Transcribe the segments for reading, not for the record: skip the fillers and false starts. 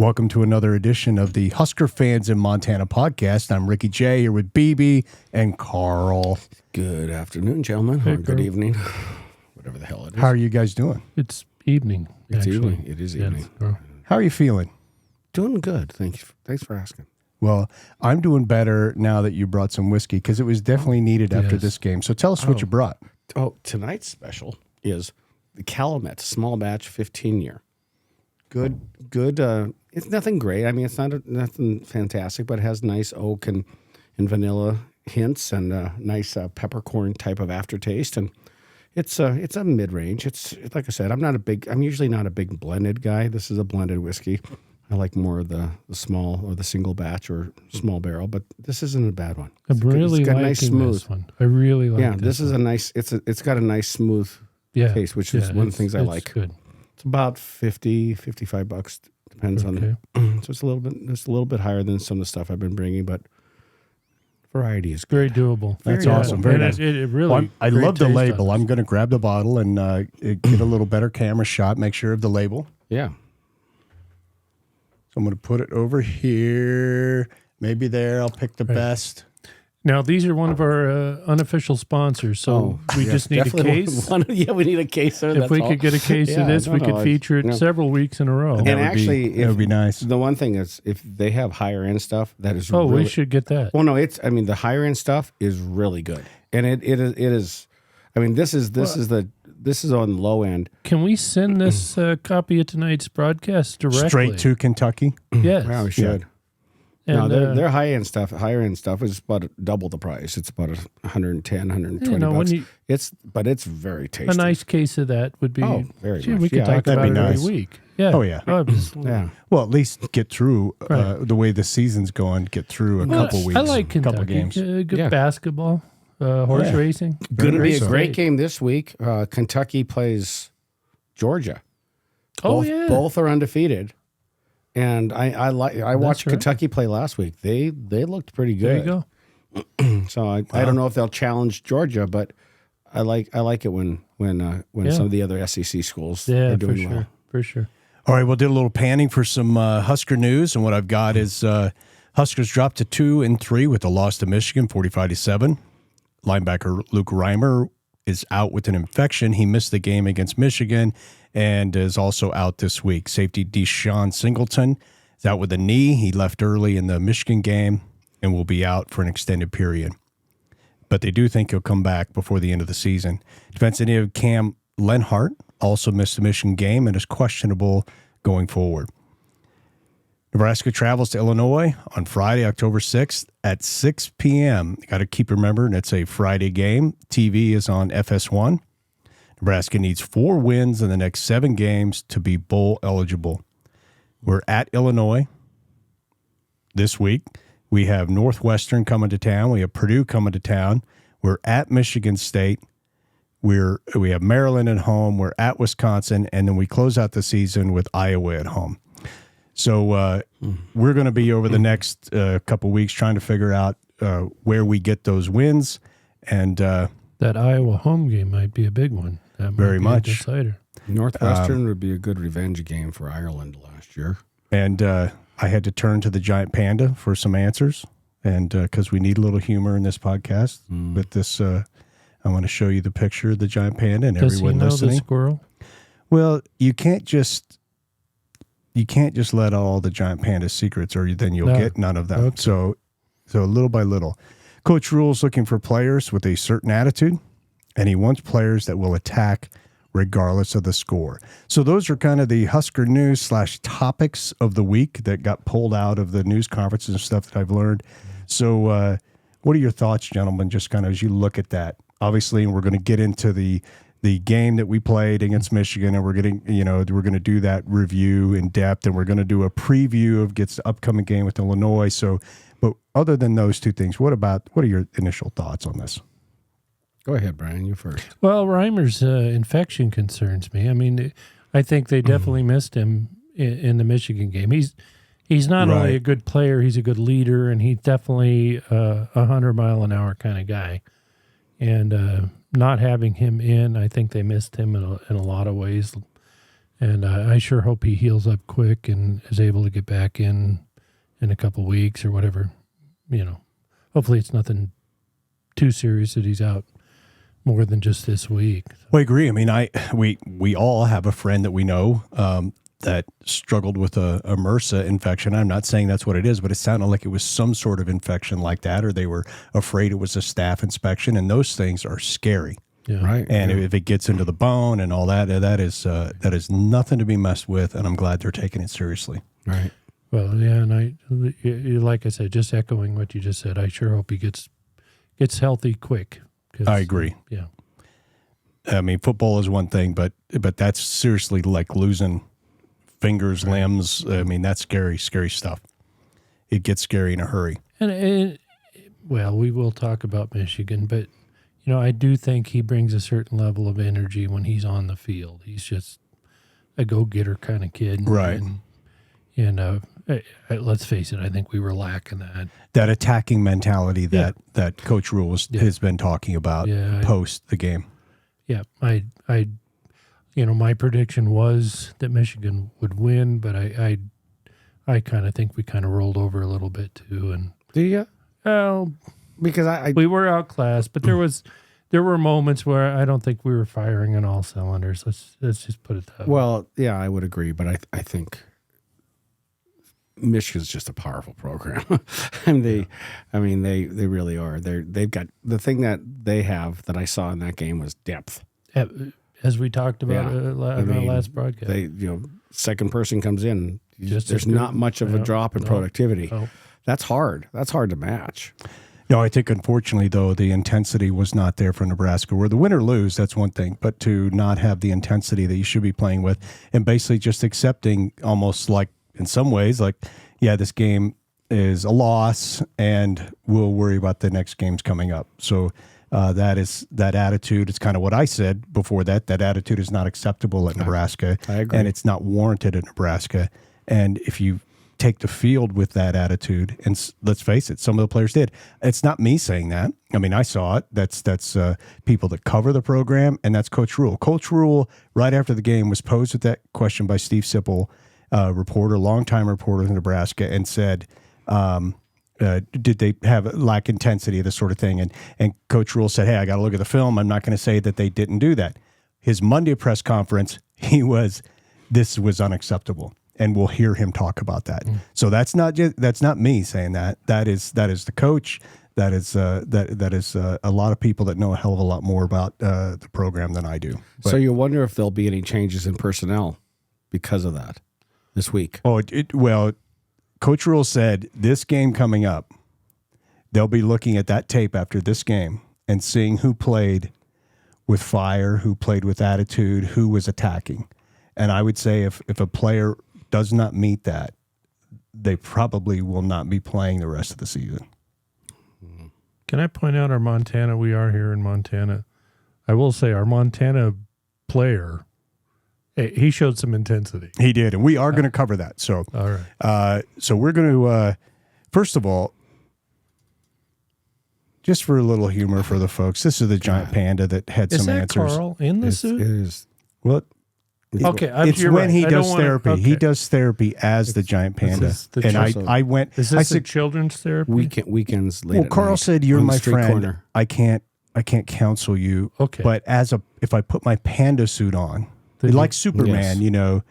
Welcome to another edition of the Husker Fans in Montana podcast. I'm Ricky J. here with BB and Carl. Good afternoon, gentlemen. Hey, or good Carl. Evening. Whatever the hell it is. How are you guys doing? It's evening. It's actually. evening. It is evening. Yes. How are you feeling? Doing good. Thanks for asking. Well, I'm doing better now that you brought some whiskey because it was definitely needed after Yes. this game. So tell us what you brought. Oh, tonight's special is the Calumet small batch 15-year. Good. It's nothing great. I mean, it's nothing fantastic, but it has nice oak and vanilla hints and a nice peppercorn type of aftertaste. And it's a mid-range. It's like I said, I'm usually not a big blended guy. This is a blended whiskey. I like more of the small or the single batch or small barrel, but this isn't a bad one. I'm really it's got liking a nice smooth. this one. I really like Yeah, this is a nice. It's got a nice smooth taste, which is one of the things I like. Good. It's about $55. Depends on. So it's a little bit higher than some of the stuff I've been bringing, but variety is good. Very doable. That's Very awesome. doable. Very And nice. It really. Well, I great love the taste label. on I'm this. going to grab the bottle and get a little better camera shot, make sure of the label. Yeah. So I'm going to put it over here. Maybe there. I'll pick the best. Now these are one of our unofficial sponsors, so we just need a case. We need a case. If we could get a case of this, we could feature it several weeks in a row. And actually, that would be nice. The one thing is, if they have higher end stuff, that is We should get that. Well, no, the higher end stuff is really good, and it is. I mean, this is on the low end. Can we send this copy of tonight's broadcast directly? Straight to Kentucky. Yes. Well, we should. And, No, their high end stuff, higher end stuff is about double the price. It's about 110, 120 bucks. But it's very tasty. a nice case of that would be. Very Gee, much. we could Yeah, talk that'd about be it nice. every week. Yeah. Oh, yeah. Absolutely. Yeah. Well, at least get through Right. the way the season's going, get through a couple weeks. I like Kentucky. Couple games. Good basketball, horse racing. Going to be a So- great game this week. Kentucky plays Georgia. Oh, Both are undefeated. And I watched right. Kentucky play last week. They looked pretty good. There you go. So I don't know if they'll challenge Georgia, but I like it when some of the other SEC schools are doing well. For sure. All right, we'll do a little panning for some Husker news, and what I've got is Huskers dropped to 2-3 with a loss to Michigan, 45-7. Linebacker Luke Reimer is out with an infection. He missed the game against Michigan and is also out this week. Safety Deshaun Singleton is out with a knee. He left early in the Michigan game and will be out for an extended period. But they do think he'll come back before the end of the season. Defensive end Cam Lenhart also missed the Michigan game and is questionable going forward. Nebraska travels to Illinois on Friday, October 6th at 6 p.m. Got to keep remembering it's a Friday game. TV is on FS1. Nebraska needs 4 wins in the next 7 games to be bowl eligible. We're at Illinois this week. We have Northwestern coming to town. We have Purdue coming to town. We're at Michigan State. We have Maryland at home. We're at Wisconsin. And then we close out the season with Iowa at home. So we're going to be over the next couple weeks trying to figure out where we get those wins. And that Iowa home game might be a big one. That might Very be much. a decider. Northwestern would be a good revenge game for Ireland last year. And I had to turn to the Giant Panda for some answers, and because we need a little humor in this podcast. With this, I want to show you the picture of the Giant Panda and Does everyone he know listening. the squirrel? Well, you can't just let all the Giant Panda secrets, or then you'll get none of them. Okay. So little by little, Coach Rule's looking for players with a certain attitude, and he wants players that will attack regardless of the score. So those are kind of the Husker news / topics of the week that got pulled out of the news conferences and stuff that I've learned. So what are your thoughts, gentlemen, just kind of as you look at that? Obviously, we're going to get into the game that we played against Michigan, and we're going to do that review in depth, and we're going to do a preview of the upcoming game with Illinois. So, but other than those two things, what are your initial thoughts on this? Go ahead, Brian. You first. Well, Reimer's infection concerns me. I mean, I think they definitely missed him in the Michigan game. He's not only a good player, he's a good leader, and he's definitely a 100-mile-an-hour kind of guy. And not having him in, I think they missed him in a lot of ways. And I sure hope he heals up quick and is able to get back in a couple weeks or whatever. Hopefully it's nothing too serious that he's out more than just this week. Well, I agree. I mean, we all have a friend that we know that struggled with a MRSA infection. I'm not saying that's what it is, but it sounded like it was some sort of infection like that, or they were afraid it was a staph inspection, and those things are scary. Yeah. Right. And if it gets into the bone and all that, that is nothing to be messed with, and I'm glad they're taking it seriously. Right. Well, yeah, and like I said, just echoing what you just said, I sure hope he gets healthy quick. I agree. Yeah. I mean, football is one thing, but that's seriously like losing fingers, limbs. I mean, that's scary, scary stuff. It gets scary in a hurry. And well, we will talk about Michigan, but I do think he brings a certain level of energy when he's on the field. He's just a go-getter kind of kid, Right? And let's face it, I think we were lacking that. That attacking mentality that Coach Rule has been talking about post the game. Yeah, my prediction was that Michigan would win, but I kind of think we kind of rolled over a little bit too. And Do you? well, Because we were outclassed, but there were moments where I don't think we were firing on all cylinders. Let's just put it that way. Well, yeah, I would agree, but I think Michigan's just a powerful program. And they really are. They've got the thing that they have that I saw in that game was depth. As we talked about on our last broadcast. They, second person comes in. Just there's not much of a drop in productivity. No. That's hard. That's hard to match. No, I think unfortunately, though, the intensity was not there for Nebraska. Where the win or lose, that's one thing, but to not have the intensity that you should be playing with and basically just accepting almost like, in some ways, like, yeah, this game is a loss and we'll worry about the next games coming up. So that attitude is kind of what I said before that. That attitude is not acceptable at Nebraska. I agree. And it's not warranted at Nebraska. And if you take the field with that attitude, and let's face it, some of the players did. It's not me saying that. I mean, I saw it. That's people that cover the program, and that's Coach Rule. Coach Rule, right after the game, was posed with that question by Steve Sipple, longtime reporter in Nebraska, and said, did they have lack intensity, this sort of thing? And Coach Rule said, hey, I got to look at the film. I'm not going to say that they didn't do that. His Monday press conference, this was unacceptable. And we'll hear him talk about that. So that's not me saying that. That is the coach. That is a lot of people that know a hell of a lot more about the program than I do. But, So you wonder if there'll be any changes in personnel because of that this week. Well, Coach Rule said this game coming up, they'll be looking at that tape after this game and seeing who played with fire, who played with attitude, who was attacking. And I would say if a player does not meet that, they probably will not be playing the rest of the season. Can I point out our Montana? We are here in Montana. I will say our Montana player, he showed some intensity. He did, and we are going to cover that. So, All right. So we're going to, first of all, just for a little humor for the folks, this is the giant panda that had Is some that answers. Carl in the suit? It is. What? Okay, It's you're when right. he I does don't wanna- therapy. okay. He does therapy as the giant panda. is the And children. I went. Is I this a said, children's therapy? Weekends late well, at Carl night said, "You're on the my street friend. corner. I can't counsel you. Okay. But if I put my panda suit on, Then like you- Superman, Yes.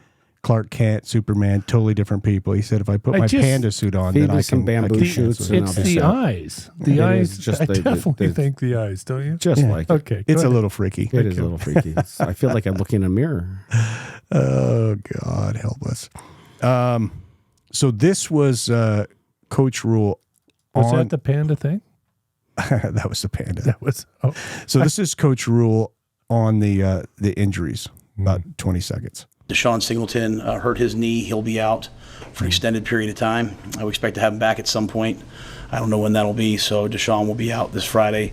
Clark Kent, Superman, totally different people. He said, if I put my panda suit on, feed then me I some can. bamboo I can shoots cancel and it. It's I'll be the set. eyes. The It eyes. is just I the- definitely the- think the eyes, don't you? Just Yeah. like it. Okay. It's go a ahead. little freaky. It is a little freaky. I feel like I'm looking in a mirror. Oh, God, help us. So this was Coach Rule. Was on, that the panda thing? that was the panda. That was. Oh, So this is Coach Rule on the injuries, about 20 seconds. Deshaun Singleton hurt his knee. He'll be out for an extended period of time. I would expect to have him back at some point. I don't know when that'll be, so Deshaun will be out this Friday.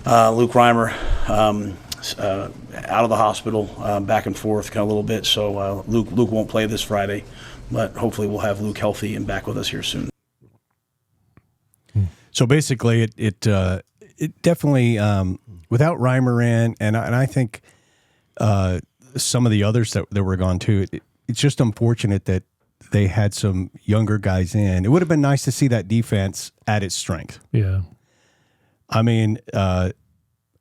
Luke Reimer out of the hospital, back and forth kind of a little bit, so Luke won't play this Friday, but hopefully we'll have Luke healthy and back with us here soon. So basically, it definitely without Reimer in, and I think some of the others that were gone too. It's just unfortunate that they had some younger guys in. It would have been nice to see that defense at its strength. Yeah. I mean, and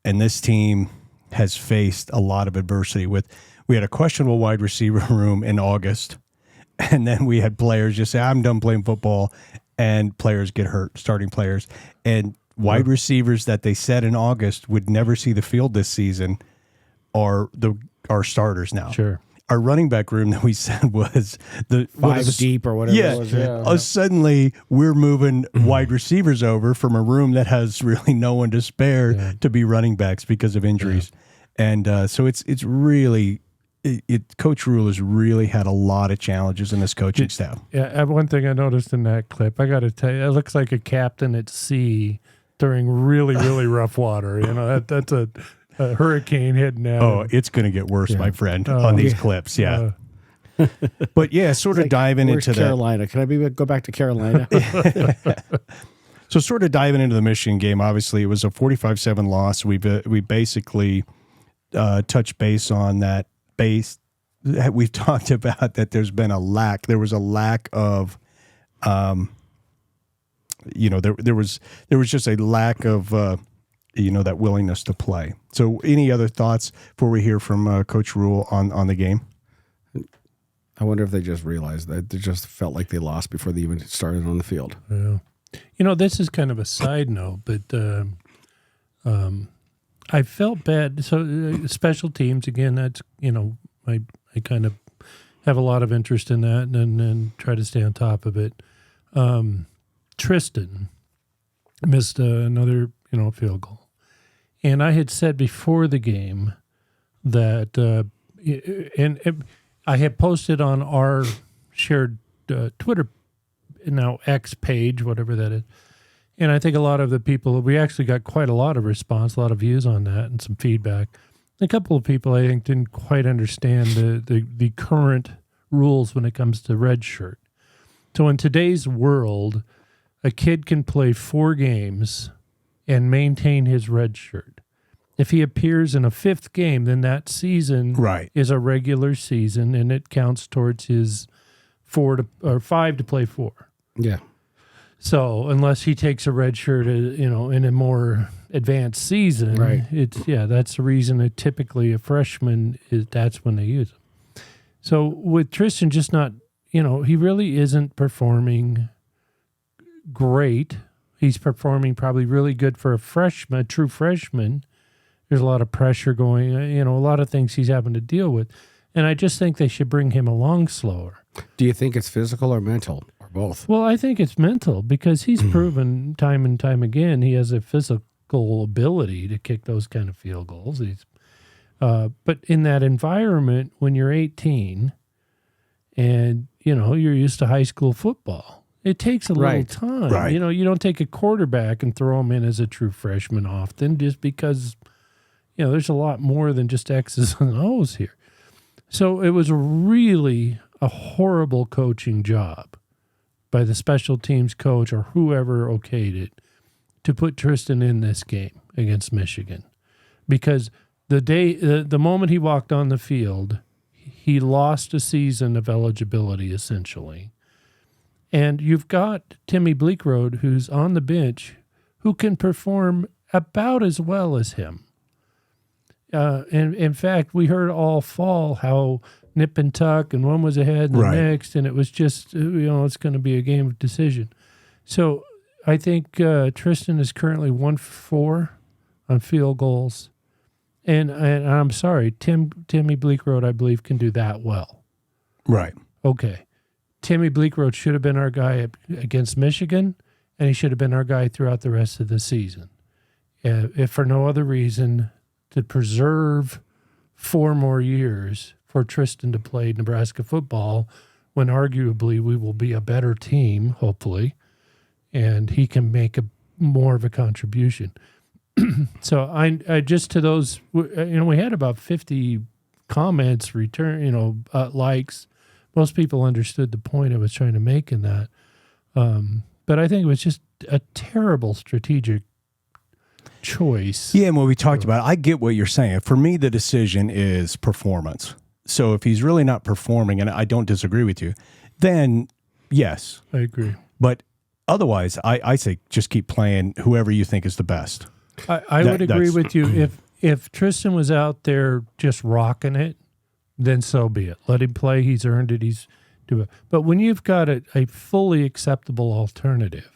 this team has faced a lot of adversity. We had a questionable wide receiver room in August, and then we had players just say, "I'm done playing football," and players get hurt, starting players. And wide receivers that they said in August would never see the field this season are starters now. Sure. Our running back room that we said was the Five deep or whatever yeah, it was. suddenly we're moving wide receivers over from a room that has really no one to spare to be running backs because of injuries. And so it's really Coach Rule has really had a lot of challenges in this coaching staff. Yeah, one thing I noticed in that clip, I got to tell you, it looks like a captain at sea during really, really rough water. You know, that's a hurricane hitting out. Oh, it's going to get worse, my friend, on these clips. Yeah. But yeah, sort of diving into Carolina. Can I go back to Carolina? So sort of diving into the Michigan game, obviously it was a 45-7 loss. We basically touched base on that base. We've talked about that there was a lack of, there was just a lack of, that willingness to play. So any other thoughts before we hear from Coach Rule on the game? I wonder if they just realized that they just felt like they lost before they even started on the field. Yeah. This is kind of a side note, but I felt bad. So special teams, again, that's, I kind of have a lot of interest in that and try to stay on top of it. Tristan missed another, field goal. And I had said before the game that, and I had posted on our shared Twitter, now X page, whatever that is. And I think a lot of the people, we actually got quite a lot of response, a lot of views on that and some feedback. A couple of people, I think, didn't quite understand the current rules when it comes to red shirt. So in today's world, a kid can play 4 games and maintain his red shirt. If he appears in a 5th game, then that season is a regular season, and it counts towards his 5 to play 4. Yeah. So unless he takes a red shirt, in a more advanced season, that's the reason that typically a freshman that's when they use him. So with Tristan, just not, he really isn't performing great. He's performing probably really good for a true freshman. There's a lot of pressure going, a lot of things he's having to deal with. And I just think they should bring him along slower. Do you think it's physical or mental or both? Well, I think it's mental because he's proven time and time again he has a physical ability to kick those kind of field goals. But in that environment, when you're 18 and, you're used to high school football, it takes a little time. Right. You don't take a quarterback and throw him in as a true freshman often just because, there's a lot more than just X's and O's here. So it was really a horrible coaching job by the special teams coach or whoever okayed it to put Tristan in this game against Michigan. Because the moment he walked on the field, he lost a season of eligibility, essentially. And you've got Timmy Bleekrode, who's on the bench, who can perform about as well as him. And in fact, we heard all fall how nip and tuck, and one was ahead and the next, and it was just, it's going to be a game of decision. So I think Tristan is currently 1 for 4 on field goals. And I'm sorry, Timmy Bleekrode, I believe, can do that well. Right. Okay. Timmy Bleekrode should have been our guy against Michigan, and he should have been our guy throughout the rest of the season. If for no other reason, to preserve 4 more years for Tristan to play Nebraska football when arguably we will be a better team, hopefully, and he can make more of a contribution. So I just to those, we had about 50 comments, likes. Most people understood the point I was trying to make in that. But I think it was just a terrible strategic choice. Yeah, and what we talked about, I get what you're saying. For me, the decision is performance. So if he's really not performing, and I don't disagree with you, then yes. I agree. But otherwise, I say just keep playing whoever you think is the best. I would agree with you. If Tristan was out there just rocking it, then so be it. Let him play. He's earned it. He's do it. But when you've got a fully acceptable alternative,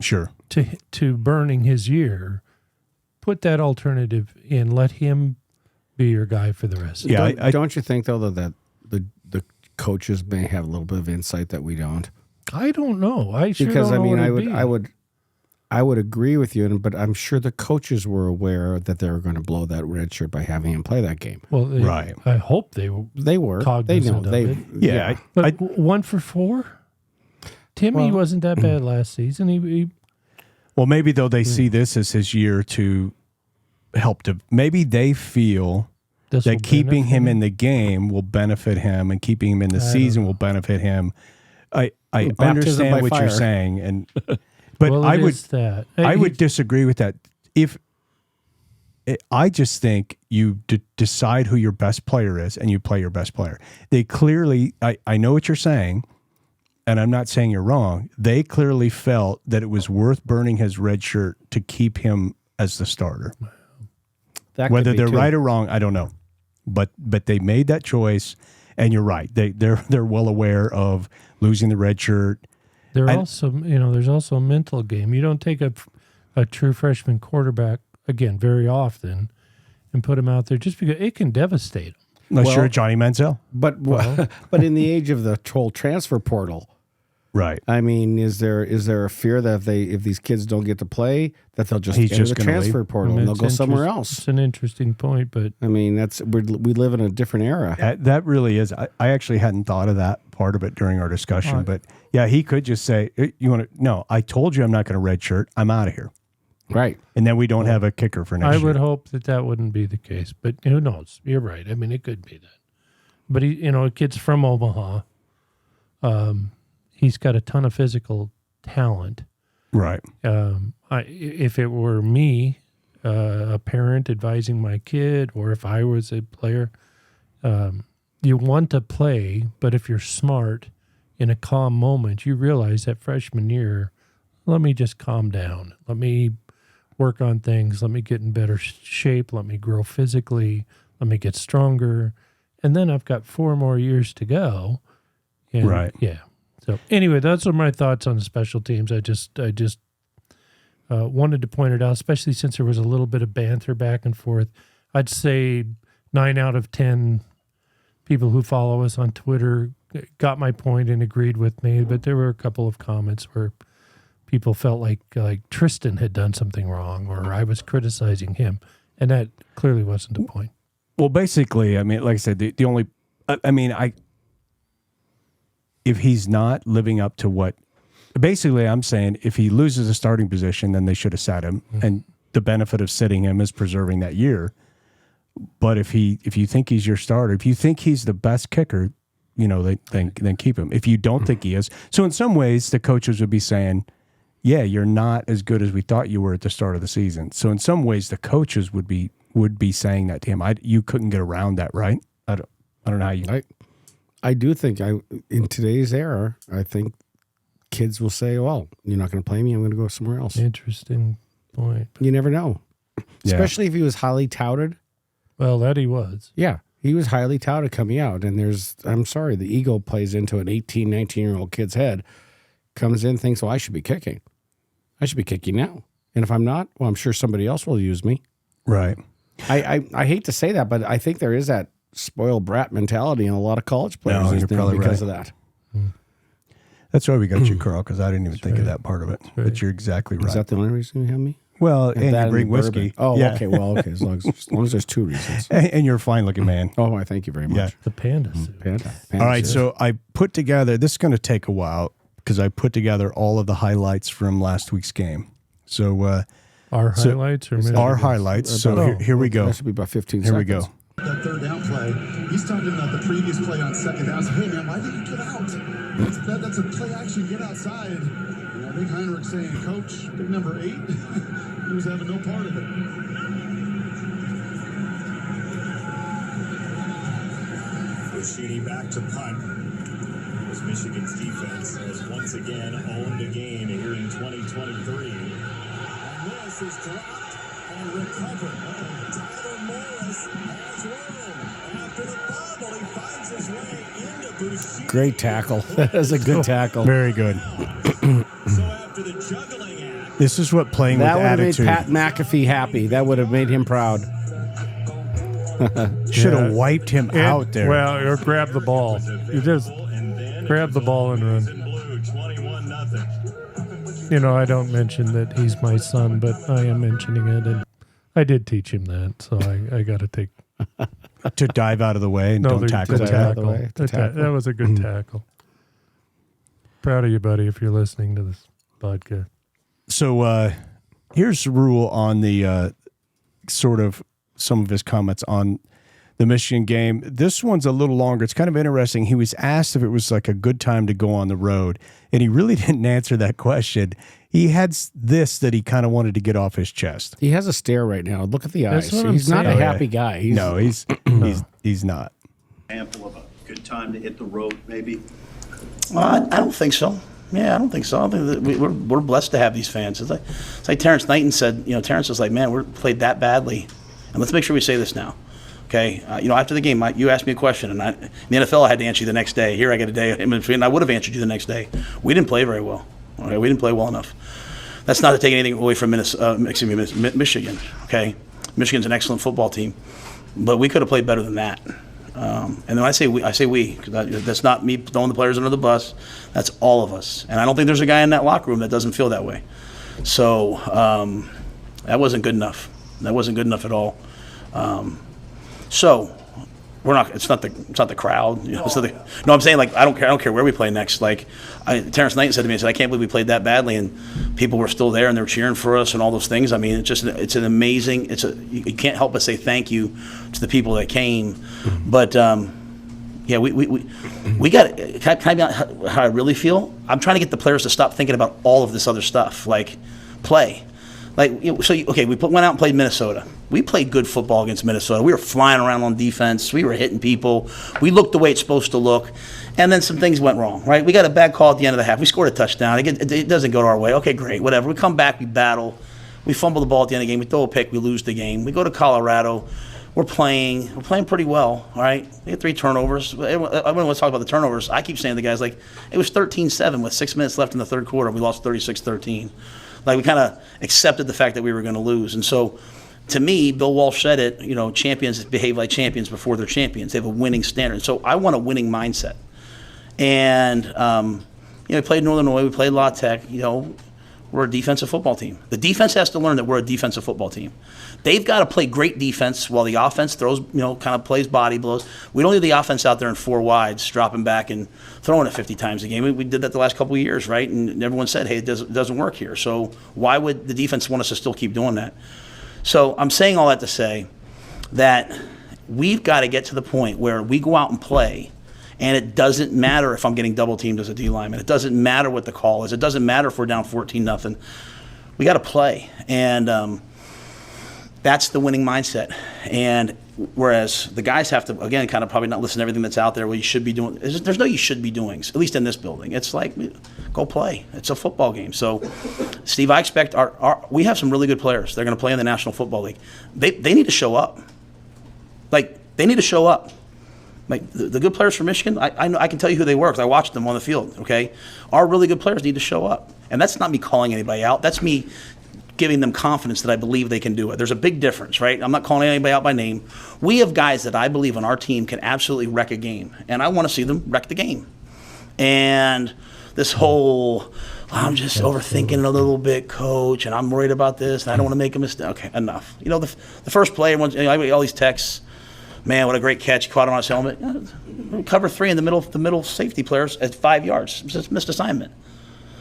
Sure, to burning his year, put that alternative in. Let him be your guy for the rest. Yeah, Don't you think though that the coaches may have a little bit of insight that we don't? I don't know. I sure Because don't know I what mean, it'd be. I would agree with you, but I'm sure the coaches were aware that they were going to blow that red shirt by having him play that game. Well, Right. I hope they were. They were. They Cognizant know. of They it. yeah. But 1 for 4? Timmy Well- wasn't that bad last season. He Well, maybe though they see this as his year to help to. Maybe they feel this will that keeping benefit him in the game will benefit him, and keeping him in the season will benefit him. I Baptism understand by what you're fire. saying, and but Well, I it would is that. I would disagree with that. I just think you decide who your best player is, and you play your best player. They clearly, I know what you're saying, and I'm not saying you're wrong. They clearly felt that it was worth burning his red shirt to keep him as the starter. that Whether could be they're too. right or wrong, I don't know. But they made that choice, and you're right. They're well aware of losing the red shirt. there's also a mental game. You don't take a true freshman quarterback again very often and put him out there just because it can devastate him. Unless Well- you're Johnny Manziel. But but in the age of the whole transfer portal, Right. I mean, is there a fear that if these kids don't get to play, that they'll just He's enter just the gonna transfer leave? portal and they'll It's go somewhere interest- else? It's an interesting point, but I mean, we live in a different era. That really is. I actually hadn't thought of that part of it during our discussion. But yeah, he could just say, "You want to? No, I told you I'm not going to redshirt. I'm out of here." Right. And then we don't have a kicker for next I year. would hope that wouldn't be the case. But who knows? You're right. I mean, it could be that. But a kid's from Omaha. He's got a ton of physical talent. Right. If it were me, a parent advising my kid, or if I was a player, you want to play, but if you're smart, in a calm moment, you realize that freshman year, let me just calm down. Let me work on things. Let me get in better shape. Let me grow physically. Let me get stronger. And then I've got 4 more years to go. And Right. Yeah. So anyway, those are my thoughts on the special teams. I just wanted to point it out, especially since there was a little bit of banter back and forth. I'd say 9 out of 10 people who follow us on Twitter got my point and agreed with me, but there were a couple of comments where people felt like Tristan had done something wrong or I was criticizing him, and that clearly wasn't the point. Well, basically, I mean, like I said, the only, if he's not living up to what, basically, I'm saying if he loses a starting position, then they should have sat him, and the benefit of sitting him is preserving that year. But if you think he's your starter, if you think he's the best kicker, then keep him. If you don't think he is, so in some ways, the coaches would be saying, "Yeah, you're not as good as we thought you were at the start of the season." So in some ways, the coaches would be saying that to him. You couldn't get around that, right? I don't know how you. I do think in today's era, I think kids will say, "Well, you're not going to play me. I'm going to go somewhere else." Interesting point. You never know, Yeah. especially if he was highly touted. Well, that he was. Yeah, he was highly touted coming out, and I'm sorry, the ego plays into an 18, 19-year-old kid's head. Comes in, thinks, "Well, I should be kicking. I should be kicking now. And if I'm not, well, I'm sure somebody else will use me." Right. I hate to say that, but I think there is that spoiled brat mentality in a lot of college players No, these you're days probably because right. of that. That's why we got you, Carl, because I didn't even think of that part of it. right. But you're exactly right. Is that the only reason you have me? Well, and that you bring and the whiskey. bourbon. Oh, Yeah. okay. Well, okay. As long as there's 2 reasons. And you're a fine-looking man. Oh, I thank you very much. Yeah. The panda suit. Panda. All right, so I put together, this is going to take a while because I put together all of the highlights from last week's game. So Our highlights or our highlights. So here we go. That should be about 15 Here seconds. we go. That third down play, he's talking about the previous play on second down. Hey man, why didn't you get out? That's a play action, get outside. And I think Heinrich's saying, Coach, pick number 8, he was having no part of it. Sheedy back to punt. As Michigan's defense has once again owned a game here in 2023. And this is dropped and recovered. Tyler Morris has room. After the fumble, he finds his way into Boucher. Great tackle. That is a good tackle. Very good. So after the juggling act, This is what playing That with would have made attitude. Pat McAfee happy. That would have made him proud. Should have Yeah. wiped him out there. Well, or grab the ball. You just grab the ball and run. Blue 21-0. You know, I don't mention that he's my son, but I am mentioning it, and I did teach him that, so I got to take. to dive out of the way and don't the tackle to the tackle. tackle. the way, to tackle. That was a good tackle. Proud of you, buddy, if you're listening to this podcast. So here's the rule on the sort of some of his comments on the Michigan game. This one's a little longer. It's kind of interesting. He was asked if it was like a good time to go on the road, and he really didn't answer that question. He had this that he kind of wanted to get off his chest. He has a stare right now. Look at the eyes. That's what I'm He's not a saying. happy guy. He's, No, he's not. Example of a good time to hit the road, maybe? I don't think so. Yeah, I don't think so. I don't think that we're blessed to have these fans. It's like Terrence Knighton said. You know, Terrence was like, "Man, we're played that badly," and let's make sure we say this now. Okay, you know, after the game, you asked me a question, and in the NFL, I had to answer you the next day. Here, I get a day in between, and I would have answered you the next day. We didn't play very well. Okay, we didn't play well enough. That's not to take anything away from Michigan. Okay, Michigan's an excellent football team, but we could have played better than that. And then I say we, because that's not me throwing the players under the bus. That's all of us. And I don't think there's a guy in that locker room that doesn't feel that way. So that wasn't good enough. That wasn't good enough at all. So we're not. It's not the crowd. You know, no, I'm saying, like, I don't care where we play next. Like Terrence Knighton said to me, he said, I can't believe we played that badly, and people were still there and they were cheering for us and all those things. I mean, it's an amazing. You can't help but say thank you to the people that came. But yeah, we got. Can I be honest how I really feel? I'm trying to get the players to stop thinking about all of this other stuff, like play. Like, you know, we went out and played Minnesota. We played good football against Minnesota. We were flying around on defense. We were hitting people. We looked the way it's supposed to look. And then some things went wrong, right? We got a bad call at the end of the half. We scored a touchdown. It doesn't go our way. Okay, great, whatever. We come back, we battle. We fumble the ball at the end of the game. We throw a pick, we lose the game. We go to Colorado. We're playing pretty well, all right? We had 3 turnovers. Everyone wants to talk about the turnovers. I keep saying to the guys, like, it was 13-7 with 6 minutes left in the third quarter. We lost 36-13. Like, we kind of accepted the fact that we were going to lose. And so, to me, Bill Walsh said it, you know, champions behave like champions before they're champions. They have a winning standard. So I want a winning mindset. And, you know, we played Northern Illinois, we played La Tech, you know, we're a defensive football team. The defense has to learn that we're a defensive football team. They've got to play great defense while the offense throws, you know, kind of plays body blows. We don't leave the offense out there in 4 wides, dropping back and throwing it 50 times a game. We did that the last couple of years, right? And everyone said, hey, it doesn't work here. So why would the defense want us to still keep doing that? So I'm saying all that to say that we've got to get to the point where we go out and play, and it doesn't matter if I'm getting double teamed as a D lineman. It doesn't matter what the call is. It doesn't matter if we're down 14-0. We got to play, and that's the winning mindset. And whereas the guys have to, again, kind of probably not listen to everything that's out there. What you should be doing. There's no you should be doings, at least in this building. It's like, go play. It's a football game. So, Steve, I expect we have some really good players. They're going to play in the National Football League. They need to show up. Like, they need to show up. Like, the good players from Michigan, I know, I can tell you who they were because I watched them on the field, okay? Our really good players need to show up. And that's not me calling anybody out. That's me giving them confidence that I believe they can do it. There's a big difference, right? I'm not calling anybody out by name. We have guys that I believe on our team can absolutely wreck a game, and I want to see them wreck the game. And this whole, I'm just overthinking it a little bit, coach, and I'm worried about this, and I don't want to make a mistake. Okay, enough. You know, the first play, everyone's, you know, I get all these texts, man, what a great catch, caught him on his helmet. Cover 3 in the middle safety players at 5 yards, just missed assignment.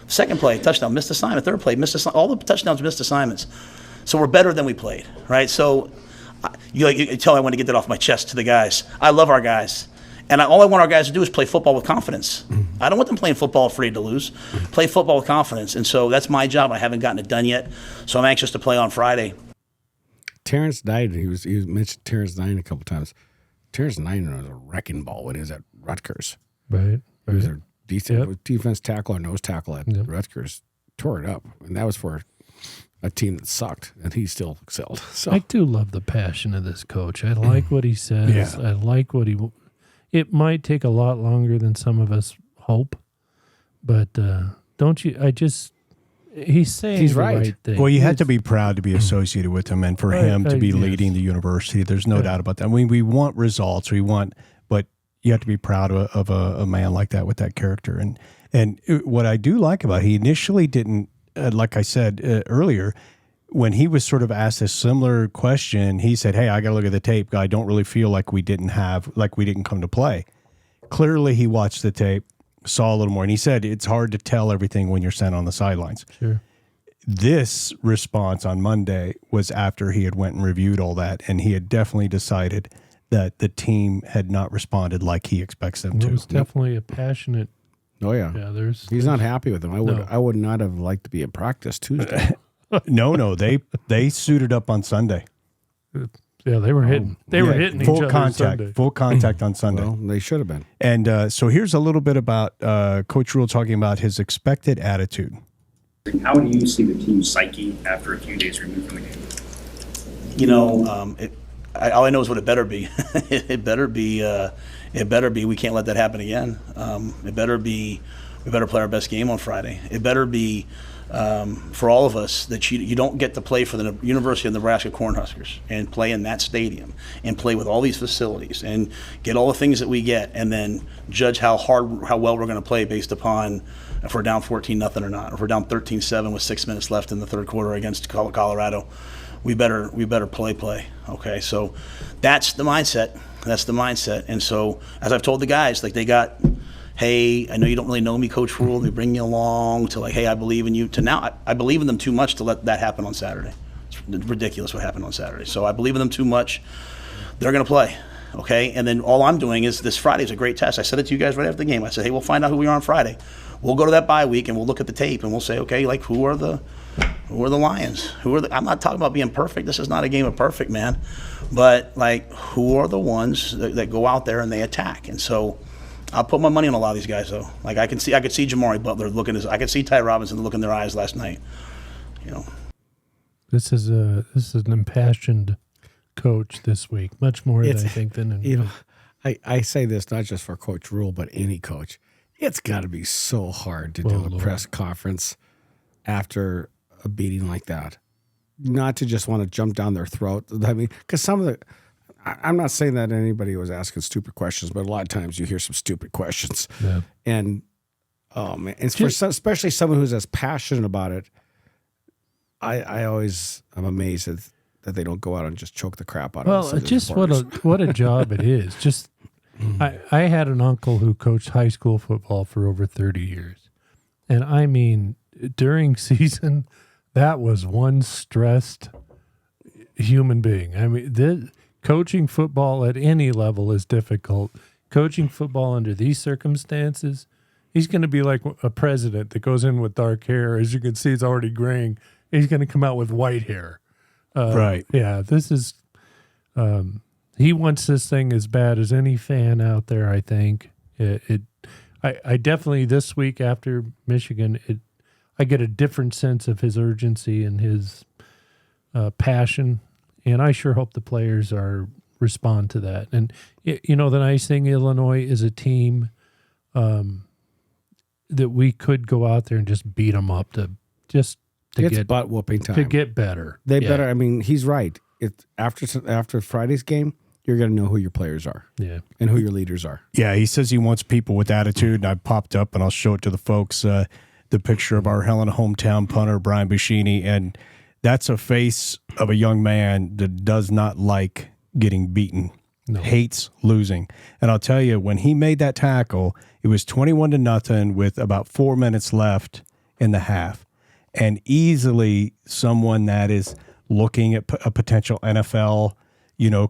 Second play, touchdown, missed assignment. Third play, missed assignment. All the touchdowns, missed assignments. So we're better than we played, right? So you tell me I want to get that off my chest to the guys. I love our guys. And all I want our guys to do is play football with confidence. I don't want them playing football afraid to lose. Play football with confidence. And so that's my job. I haven't gotten it done yet. So I'm anxious to play on Friday. Terrence died. He was mentioned Terrence dying a couple times. Terrence Knight was a wrecking ball when he was at Rutgers. Right. He was a defense tackle or nose tackle at Rutgers. Tore it up, and that was for a team that sucked, and he still excelled. So I do love the passion of this coach. I like what he says. I like what he. It might take a lot longer than some of us hope, but don't you? He's saying He's the right. thing. Well, you had to be proud to be associated with him, and for him to be leading the university. There's no doubt about that. I mean, we want results. But you have to be proud of a man like that with that character. And what I do like about it, he initially didn't, like I said earlier, when he was sort of asked a similar question, he said, "Hey, I got to look at the tape. I don't really feel like we didn't come to play." Clearly, he watched the tape, saw a little more, and he said it's hard to tell everything when you're sent on the sidelines. Sure. This response on Monday was after he had went and reviewed all that, and he had definitely decided that the team had not responded like he expects them to. It was definitely a passionate. Oh yeah. Yeah, he's not happy with him. I would not have liked to be at practice Tuesday. No, they suited up on Sunday. Yeah, they were hitting. They were hitting each other Sunday. Full contact on Sunday. Well, they should have been. And so here's a little bit about Coach Rule talking about his expected attitude. How do you see the team's psyche after a few days removed from the game? You know, all I know is what it better be. It better be. It better be. We can't let that happen again. It better be. We better play our best game on Friday. It better be for all of us that you don't get to play for the University of Nebraska Cornhuskers and play in that stadium and play with all these facilities and get all the things that we get and then judge how well we're going to play based upon if we're down 14-0 or not. If we're down 13-7 with 6 minutes left in the third quarter against Colorado, we better play. Okay, so that's the mindset. And so as I've told the guys, like they got, hey, I know you don't really know me, Coach Rule. They bring me along to like, hey, I believe in you. To now, I believe in them too much to let that happen on Saturday. It's ridiculous what happened on Saturday. So I believe in them too much. They're going to play, okay? And then all I'm doing is this Friday is a great test. I said it to you guys right after the game. I said, hey, we'll find out who we are on Friday. We'll go to that bye week and we'll look at the tape and we'll say, okay, like who are the Lions? I'm not talking about being perfect. This is not a game of perfect, man. But like, who are the ones that go out there and they attack? And so I'll put my money on a lot of these guys, though. Like I could see Jamari Butler looking. I could see Ty Robinson look in their eyes last night. You know, this is an impassioned coach this week, much more than I think than I say this not just for Coach Rule, but any coach. It's got to be so hard to do a press conference after a beating like that. Not to just want to jump down their throat. I mean, because I'm not saying that anybody was asking stupid questions, but a lot of times you hear some stupid questions. Yeah. And especially someone who's as passionate about it, I always am amazed that they don't go out and just choke the crap out of us. Well, just what a job it is. Just I had an uncle who coached high school football for over 30 years. And I mean, during season, that was one stressed human being. I mean, coaching football at any level is difficult. Coaching football under these circumstances, he's going to be like a president that goes in with dark hair. As you can see, it's already graying. He's going to come out with white hair. Right. Yeah, this is he wants this thing as bad as any fan out there, I think. I definitely, this week after Michigan, I get a different sense of his urgency and his passion, and I sure hope the players respond to that. And, the nice thing, Illinois is a team that we could go out there and just beat them up to get butt whooping time. To get better. They better. I mean, he's right. After Friday's game, you're going to know who your players are, and who your leaders are. Yeah, he says he wants people with attitude, and I popped up, and I'll show it to the folks, the picture of our Helena hometown punter, Brian Buschini, and that's a face of a young man that does not like getting beaten, hates losing. And I'll tell you, when he made that tackle, it was 21-0 with about 4 minutes left in the half, and easily someone that is looking at a potential NFL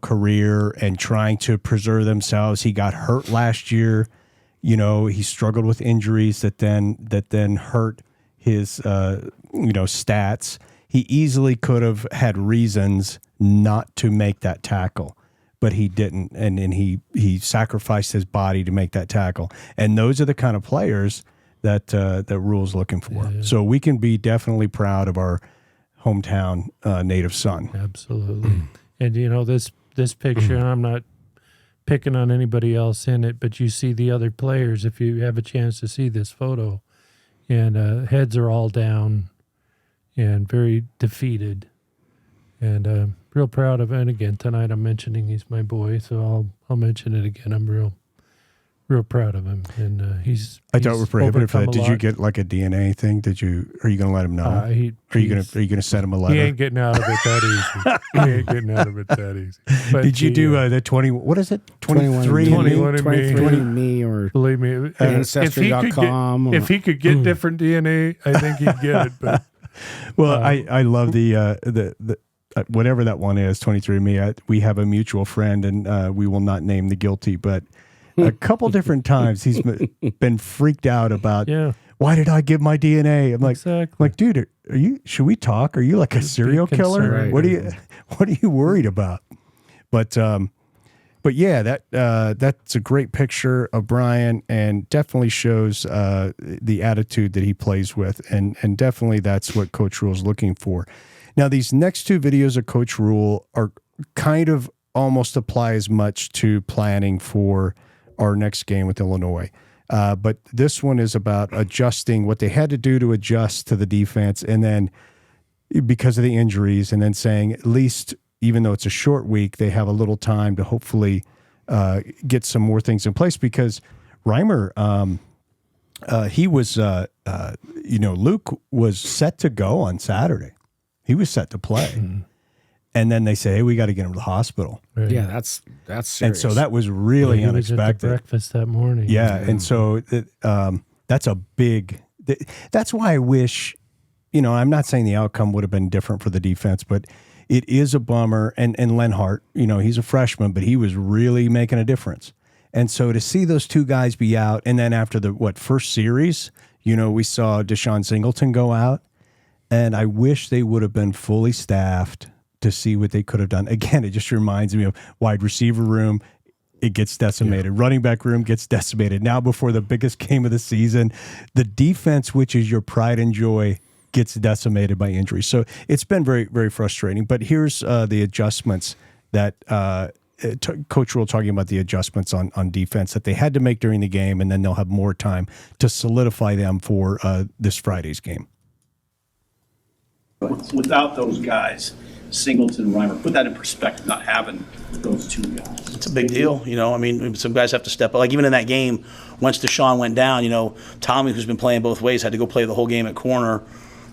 career and trying to preserve themselves. He got hurt last year. He struggled with injuries that then hurt his stats. He easily could have had reasons not to make that tackle, but he didn't, and he sacrificed his body to make that tackle. And those are the kind of players that Rule's looking for. Yeah. So we can be definitely proud of our hometown native son. Absolutely. And this picture, I'm not picking on anybody else in it, but you see the other players if you have a chance to see this photo, and heads are all down and very defeated, and real proud of it. And again, tonight I'm mentioning he's my boy, so I'll mention it again. I'm real proud of him, and I thought we're prohibited for that. Did you get like a DNA thing? Are you going to let him know? Are you going to send him a letter? He ain't getting out of it that easy. He ain't getting out of it that easy. But did you do the 20? What is it? 23 me, or believe me, Ancestry.com. If he could get different DNA, I think he'd get it. But well, I love the whatever that one is, 23andMe. We have a mutual friend, and we will not name the guilty, but a couple different times he's been freaked out about, why did I give my DNA? I'm like, exactly. Dude, should we talk? Are you like a serial killer? Right. What are you worried about? But yeah, that's a great picture of Brian, and definitely shows the attitude that he plays with, and definitely that's what Coach Rule's looking for. Now, these next two videos of Coach Rule are kind of almost apply as much to planning for our next game with Illinois. But this one is about adjusting what they had to do to adjust to the defense, and then because of the injuries, and then saying at least, even though it's a short week, they have a little time to hopefully get some more things in place, because Reimer, he was, Luke was set to go on Saturday. He was set to play. Mm-hmm. And then they say, hey, we got to get him to the hospital. Right. Yeah, that's serious. And so that was really unexpected. Was at the breakfast that morning. Yeah, and so that's a big. That's why I wish, I'm not saying the outcome would have been different for the defense, but it is a bummer. And Lenhart, he's a freshman, but he was really making a difference. And so to see those two guys be out, and then after the first series, we saw Deshaun Singleton go out, and I wish they would have been fully staffed to see what they could have done. Again, it just reminds me of wide receiver room. It gets decimated. Yeah. Running back room gets decimated. Now before the biggest game of the season, the defense, which is your pride and joy, gets decimated by injury. So it's been very, very frustrating. But here's the adjustments that Coach Rule talking about, the adjustments on defense that they had to make during the game, and then they'll have more time to solidify them for this Friday's game. Without those guys, Singleton, Reimer, put that in perspective, not having those two guys. It's a big deal, some guys have to step up. Like even in that game, once Deshaun went down, Tommy, who's been playing both ways, had to go play the whole game at corner.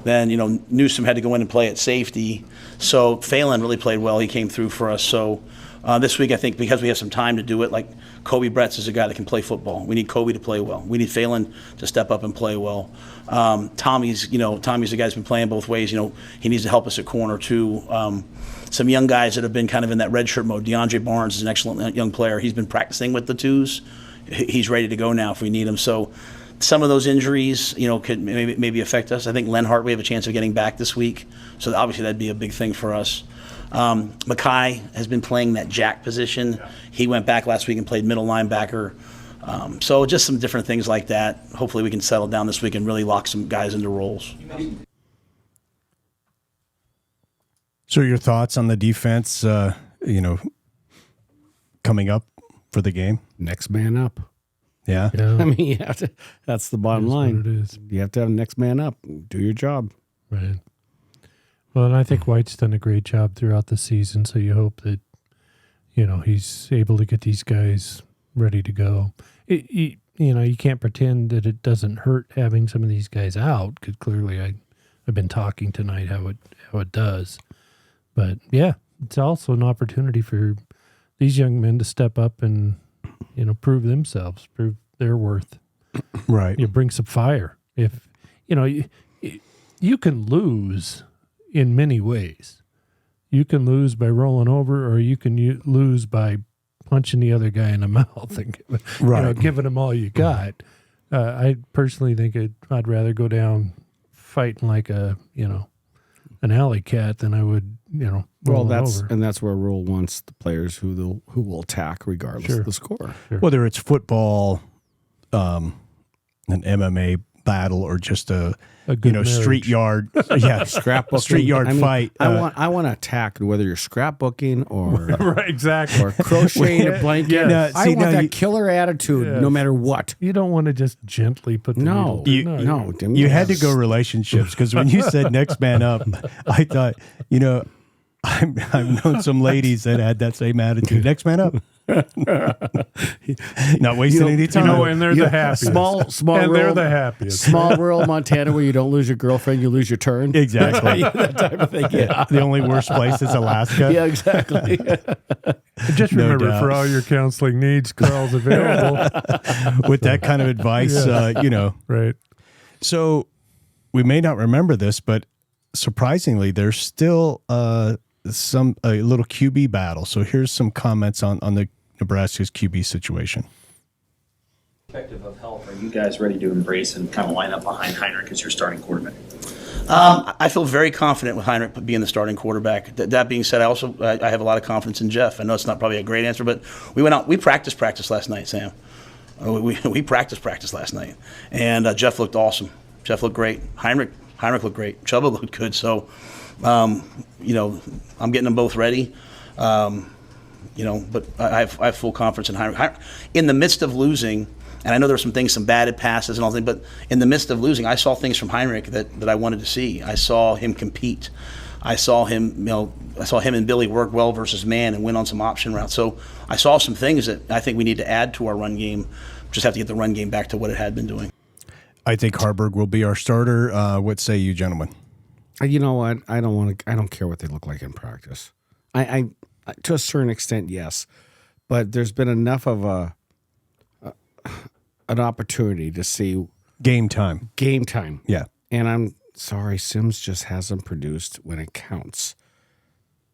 Then, Newsom had to go in and play at safety. So Phelan really played well. He came through for us. So this week, I think because we have some time to do it, like Kobe Bretz is a guy that can play football. We need Kobe to play well. We need Phelan to step up and play well. Tommy's the guy who's been playing both ways. He needs to help us at corner too. Some young guys that have been kind of in that red shirt mode. DeAndre Barnes is an excellent young player. He's been practicing with the twos. He's ready to go now if we need him. So some of those injuries, could maybe affect us. I think Lenhart, we have a chance of getting back this week. So obviously that'd be a big thing for us. Mackay has been playing that jack position. He went back last week and played middle linebacker. So just some different things like that. Hopefully we can settle down this week and really lock some guys into roles. So your thoughts on the defense, coming up for the game? Next man up. Yeah. I mean, you have to, that's the bottom line. It is. You have to have next man up. Do your job. Right. Well, and I think White's done a great job throughout the season, so you hope that, he's able to get these guys ready to go. You can't pretend that it doesn't hurt having some of these guys out, because clearly I've been talking tonight how it does. But, yeah, it's also an opportunity for these young men to step up and, prove themselves, prove their worth. Right. You bring some fire. If, you can lose in many ways. You can lose by rolling over, or you can lose by punching the other guy in the mouth and giving him all you got. I personally think I'd rather go down fighting like a an alley cat, then I would, roll it over. that's where Rule wants the players who will attack regardless of the score. Sure. Whether it's football, an MMA battle, or just a good marriage. street yard, Scrapbooking, street yard fight. I want to attack, whether you're scrapbooking or Right, exactly. or crocheting a blanket. Yeah. I want that killer attitude, no matter what. You don't want to just gently put the needle. You had to go relationships, because when you said next man up, I thought, I've known some ladies that had that same attitude. Next man up. Not wasting any time. And they're the happiest. Small and rural, they're the happiest. Small rural Montana, where you don't lose your girlfriend, you lose your turn. Exactly. That type of thing. Yeah. The only worst place is Alaska. Yeah, exactly. Just No remember, doubt. for all your counseling needs, Carl's available. With that kind of advice, Right. So we may not remember this, but surprisingly, there's still a little QB battle. So here's some comments on the Nebraska's QB situation. Perspective of health, are you guys ready to embrace and kind of line up behind Heinrich as your starting quarterback? I feel very confident with Heinrich being the starting quarterback. That being said, I have a lot of confidence in Jeff. I know it's not probably a great answer, but we went out. We practiced last night, Sam. We practiced last night, and Jeff looked awesome. Jeff looked great. Heinrich looked great. Chubba looked good. So, I'm getting them both ready. But I have full confidence in Heinrich. In the midst of losing, and I know there were some bad passes and all things, but in the midst of losing, I saw things from Heinrich that I wanted to see. I saw him compete. I saw him and Billy work well versus man and win on some option routes. So I saw some things that I think we need to add to our run game. Just have to get the run game back to what it had been doing. I think Harburg will be our starter. What say you, gentlemen? You know what? I don't care what they look like in practice. I to a certain extent, yes, but there's been enough of an opportunity to see Game time. Yeah, and I'm sorry, Sims just hasn't produced when it counts.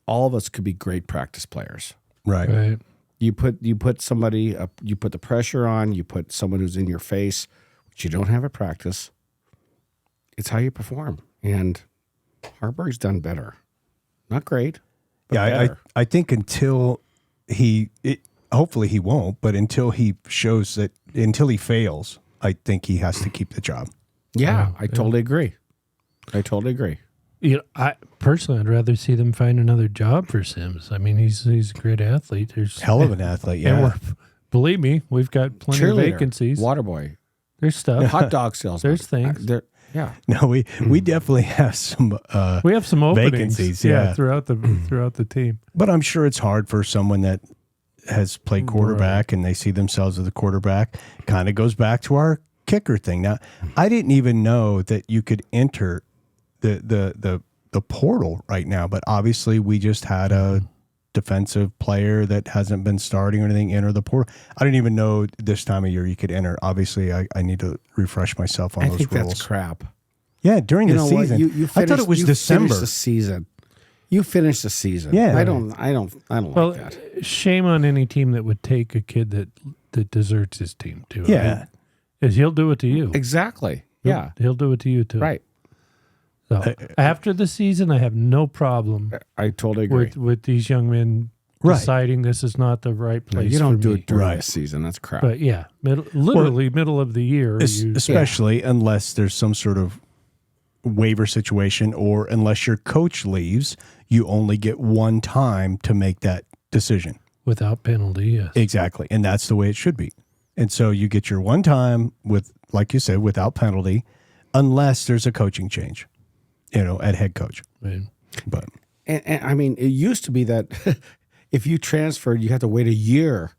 All of us could be great practice players. Right. You put somebody up, you put the pressure on, you put someone who's in your face, which you don't have at practice. It's how you perform, and Harburg's done better. Not great, but better. I think until hopefully he won't, but until he fails, I think he has to keep the job. Yeah, I totally agree. I personally, I'd rather see them find another job for Sims. I mean, he's a great athlete. There's Hell of an athlete, yeah. And believe me, we've got plenty of vacancies. Waterboy, There's stuff. hot dog sales. There's things. Yeah. No, we definitely have some. We have some openings, vacancies, yeah. throughout the team. But I'm sure it's hard for someone that has played quarterback and they see themselves as a quarterback. Kind of goes back to our kicker thing. Now, I didn't even know that you could enter the portal right now, but obviously we just had a defensive player that hasn't been starting or anything enter the portal. I didn't even know this time of year you could enter. Obviously, I need to refresh myself on those rules. That's crap. Yeah, during the season. I thought it was December. You finished the season. Yeah. I don't like that. Shame on any team that would take a kid that deserts his team too. Yeah. Is he'll do it to you. Exactly. Yeah. He'll do it to you too. Right. So after the season, I have no problem I totally agree. with these young men deciding this is not the right No, place. you don't for do me. it during the season. That's crap. But yeah, middle of the year, especially unless there's some sort of waiver situation, or unless your coach leaves, you only get one time to make that decision without penalty. Yes, exactly, and that's the way it should be. And so you get your one time with, like you said, without penalty, unless there's a coaching change, at head coach. Right. But and I mean, it used to be that if you transferred, you had to wait a year.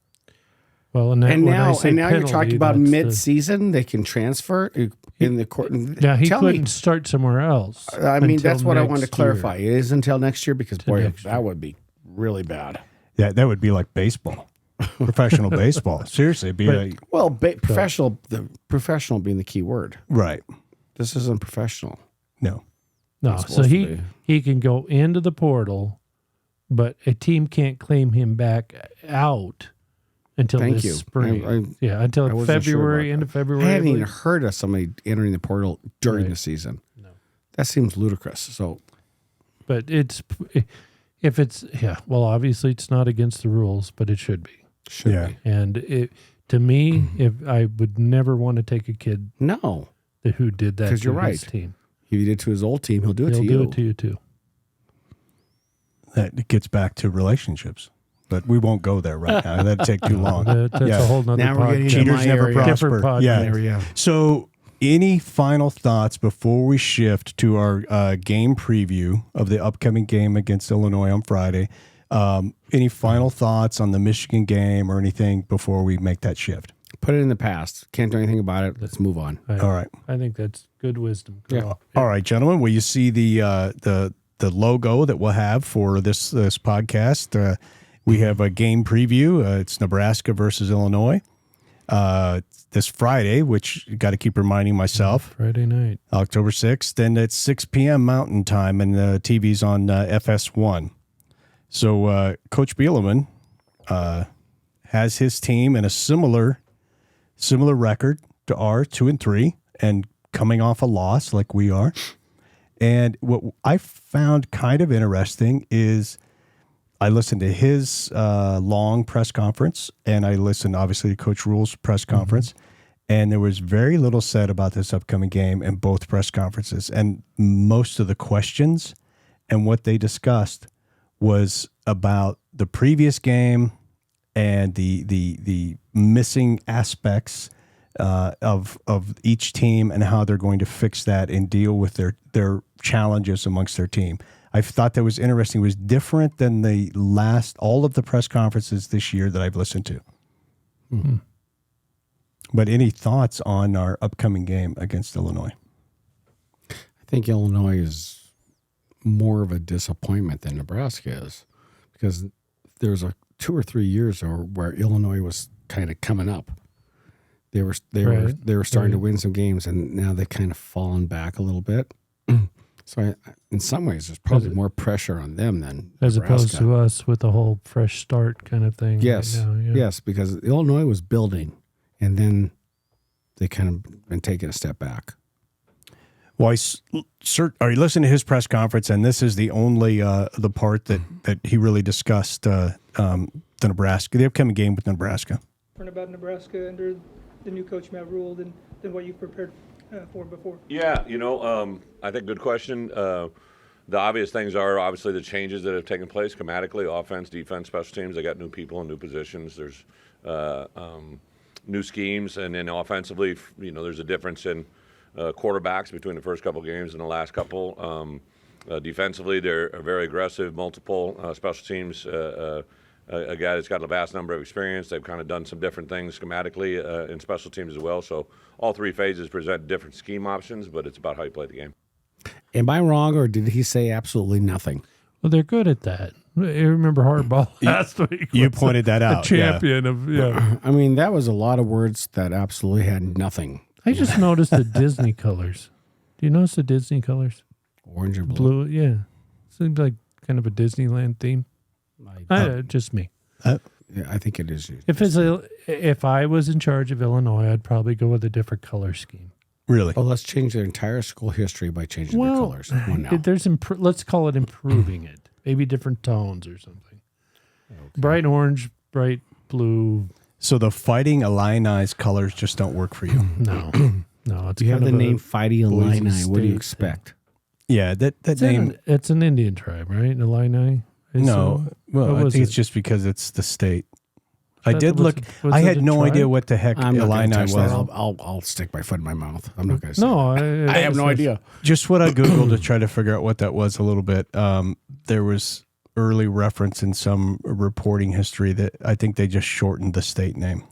Well, and now penalty, you're talking about mid-season, they can transfer in the court. Yeah, he couldn't start somewhere else. I mean, that's what I wanted to next clarify. year. It is until next year, because boy, next that would be really bad. yeah, that would be like baseball, professional baseball. Seriously, Professional. The professional being the key word. Right. This isn't professional. No. So he can go into the portal, but a team can't claim him back out until this spring. Until February, end of February. I haven't even heard of somebody entering the portal during the season. No. That seems ludicrous. So but if it's well, obviously it's not against the rules, but it should be. Yeah. be. And to me, if I would never want to take a kid No. who did that 'Cause to you're his right. team. If he did it to his old team, he'll do it He'll to do you. it to you too. That gets back to relationships, but we won't go there right now. That'd take too long. That's Yeah. a whole nother Now we're getting podcast. into Cheaters my never area. prosper. Different podcast. Yeah. There we go. So, any final thoughts before we shift to our game preview of the upcoming game against Illinois on Friday? Any final thoughts on the Michigan game or anything before we make that shift? Put it in the past. Can't do anything about it. Let's move on. All right. I think that's good wisdom. Yeah. All right, gentlemen. Will you see the logo that we'll have for this podcast? We have a game preview. It's Nebraska versus Illinois this Friday, which you got to keep reminding myself. Friday night. October 6th, and it's 6 p.m. Mountain Time, and the TV's on FS1. So Coach Bieleman has his team in a similar record to our 2-3, and coming off a loss like we are. And what I found kind of interesting is I listened to his long press conference, and I listened obviously to Coach Rule's press conference. And there was very little said about this upcoming game in both press conferences. And most of the questions and what they discussed was about the previous game and the missing aspects of each team and how they're going to fix that and deal with their challenges amongst their team. I thought that was interesting. It was different than all of the press conferences this year that I've listened to. Mm-hmm. But any thoughts on our upcoming game against Illinois? I think Illinois is more of a disappointment than Nebraska is, because there's 2 or 3 years where Illinois was kind of coming up. They were starting to win some games, and now they kind of fallen back a little bit. So in some ways, there's probably more pressure on them than As Nebraska. opposed to us with the whole fresh start kind of thing. Yes, right now, yeah. yes, because Illinois was building, and then they kind of been taking a step back. Well, are you listening to his press conference? And this is the only the part that he really discussed the upcoming game with Nebraska. Learn about Nebraska under the new coach Matt Rule than what you've prepared for before? Yeah, I think good question. The obvious things are obviously the changes that have taken place schematically, offense, defense, special teams. They got new people in new positions. There's new schemes, and then offensively, there's a difference in quarterbacks between the first couple games and the last couple. Defensively, they're very aggressive, multiple special teams. A guy that's got a vast number of experience. They've kind of done some different things schematically in special teams as well. So all three phases present different scheme options, but it's about how you play the game. Am I wrong, or did he say absolutely nothing? Well, they're good at that. I remember Hardball last week. You pointed that out. A champion of, I mean, that was a lot of words that absolutely had nothing. I just noticed the Disney colors. Do you notice the Disney colors? Orange and blue. Yeah. Seems like kind of a Disneyland theme. Just me. Yeah, I think it is. If I was in charge of Illinois, I'd probably go with a different color scheme. Really? Well, let's change their entire school history by changing their colors. Come on now. Let's call it improving it. Maybe different tones or something. Okay. Bright orange, bright blue. So the Fighting Illini's colors just don't work for you. No. It's you have the name Fighting Illini. Boise What do you State expect? Yeah, that name. It's an Indian tribe, right? Illini. No, well, I think it's just because it's the state. I did look. I had no idea what the heck Illini was. I'll stick my foot in my mouth. I'm not going to say. No, I have no idea. Just what I Googled to try to figure out what that was a little bit. There was early reference in some reporting history that I think they just shortened the state name.